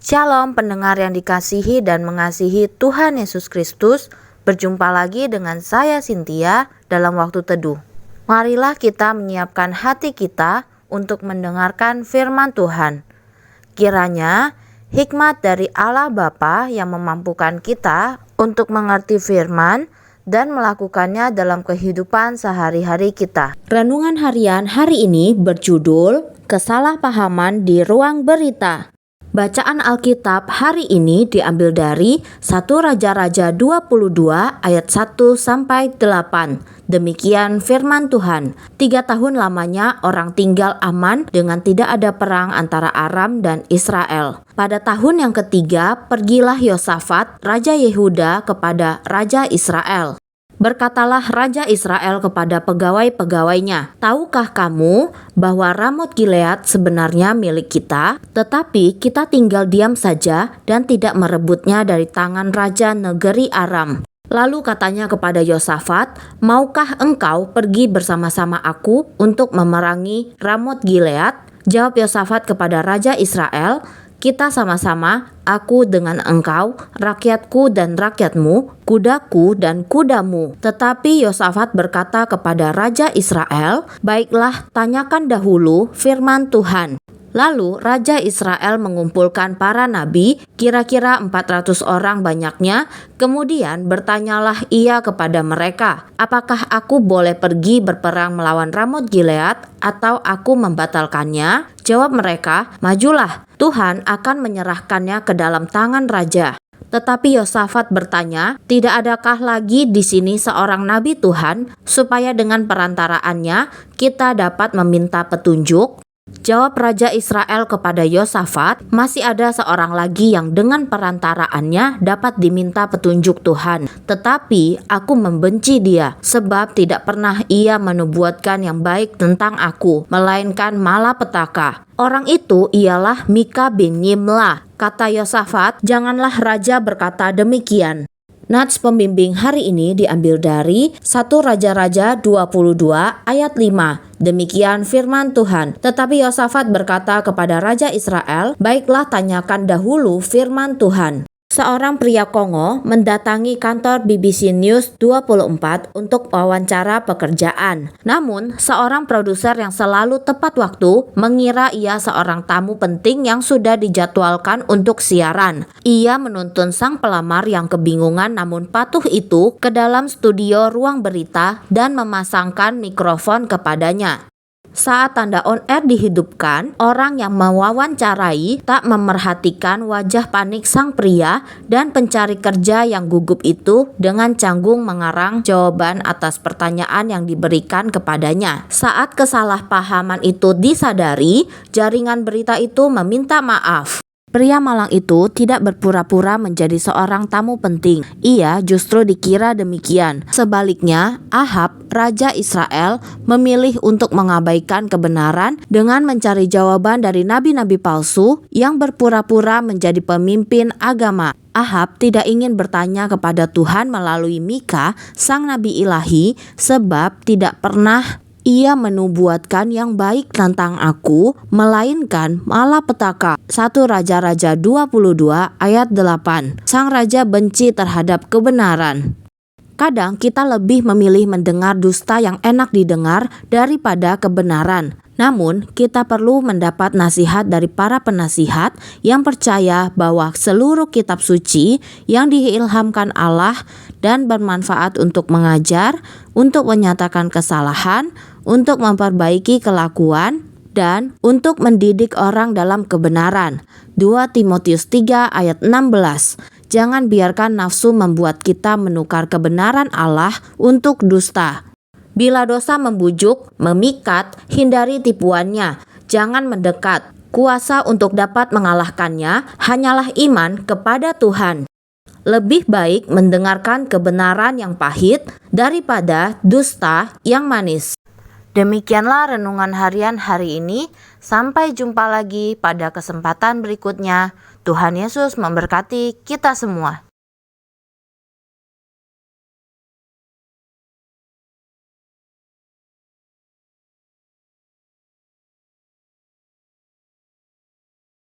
Shalom pendengar yang dikasihi dan mengasihi Tuhan Yesus Kristus. Berjumpa lagi dengan saya Cynthia dalam waktu teduh. Marilah kita menyiapkan hati kita untuk mendengarkan firman Tuhan. Kiranya hikmat dari Allah Bapa yang memampukan kita untuk mengerti firman dan melakukannya dalam kehidupan sehari-hari kita. Renungan harian hari ini berjudul Kesalahpahaman di Ruang Berita. Bacaan Alkitab hari ini diambil dari 1 Raja-Raja 22 ayat 1-8. Demikian firman Tuhan. 3 tahun lamanya orang tinggal aman dengan tidak ada perang antara Aram dan Israel. Pada tahun yang ketiga, pergilah Yosafat, Raja Yehuda kepada Raja Israel. Berkatalah Raja Israel kepada pegawai-pegawainya, "Tahukah kamu bahwa Ramot Gilead sebenarnya milik kita, tetapi kita tinggal diam saja dan tidak merebutnya dari tangan raja negeri Aram?" Lalu katanya kepada Yosafat, "Maukah engkau pergi bersama-sama aku untuk memerangi Ramot Gilead?" Jawab Yosafat kepada Raja Israel, "Kita sama-sama, aku dengan engkau, rakyatku dan rakyatmu, kudaku dan kudamu." Tetapi Yosafat berkata kepada Raja Israel, "Baiklah, tanyakan dahulu firman Tuhan." Lalu Raja Israel mengumpulkan para nabi, kira-kira 400 orang banyaknya. Kemudian bertanyalah ia kepada mereka, "Apakah aku boleh pergi berperang melawan Ramot Gilead atau aku membatalkannya?" Jawab mereka, "Majulah, Tuhan akan menyerahkannya ke dalam tangan raja." Tetapi Yosafat bertanya, "Tidak adakah lagi di sini seorang nabi Tuhan, supaya dengan perantaraannya kita dapat meminta petunjuk?" Jawab Raja Israel kepada Yosafat, "Masih ada seorang lagi yang dengan perantaraannya dapat diminta petunjuk Tuhan. Tetapi aku membenci dia, sebab tidak pernah ia menubuatkan yang baik tentang aku, melainkan malapetaka. Orang itu ialah Mika bin Yimla." Kata Yosafat, "Janganlah raja berkata demikian." Nats pembimbing hari ini diambil dari 1 Raja-Raja 22 ayat 5. Demikian firman Tuhan. Tetapi Yosafat berkata kepada Raja Israel, "Baiklah, tanyakan dahulu firman Tuhan." Seorang pria Kongo mendatangi kantor BBC News 24 untuk wawancara pekerjaan. Namun, seorang produser yang selalu tepat waktu mengira ia seorang tamu penting yang sudah dijadwalkan untuk siaran. Ia menuntun sang pelamar yang kebingungan namun patuh itu ke dalam studio ruang berita dan memasangkan mikrofon kepadanya. Saat tanda on air dihidupkan, orang yang mewawancarai tak memerhatikan wajah panik sang pria dan pencari kerja yang gugup itu dengan canggung mengarang jawaban atas pertanyaan yang diberikan kepadanya. Saat kesalahpahaman itu disadari, jaringan berita itu meminta maaf. Pria malang itu tidak berpura-pura menjadi seorang tamu penting. Ia justru dikira demikian. Sebaliknya, Ahab, Raja Israel, memilih untuk mengabaikan kebenaran dengan mencari jawaban dari nabi-nabi palsu yang berpura-pura menjadi pemimpin agama. Ahab tidak ingin bertanya kepada Tuhan melalui Mika, sang nabi ilahi, sebab tidak pernah ia menubuatkan yang baik tentang aku, melainkan malapetaka. 1 Raja-Raja 22 ayat 8. Sang raja benci terhadap kebenaran. Kadang kita lebih memilih mendengar dusta yang enak didengar daripada kebenaran. Namun, kita perlu mendapat nasihat dari para penasihat yang percaya bahwa seluruh kitab suci yang diilhamkan Allah dan bermanfaat untuk mengajar, untuk menyatakan kesalahan, untuk memperbaiki kelakuan, dan untuk mendidik orang dalam kebenaran. 2 Timotius 3 ayat 16. Jangan biarkan nafsu membuat kita menukar kebenaran Allah untuk dusta. Bila dosa membujuk, memikat, hindari tipuannya. Jangan mendekat. Kuasa untuk dapat mengalahkannya hanyalah iman kepada Tuhan. Lebih baik mendengarkan kebenaran yang pahit daripada dusta yang manis. Demikianlah renungan harian hari ini. Sampai jumpa lagi pada kesempatan berikutnya. Tuhan Yesus memberkati kita semua.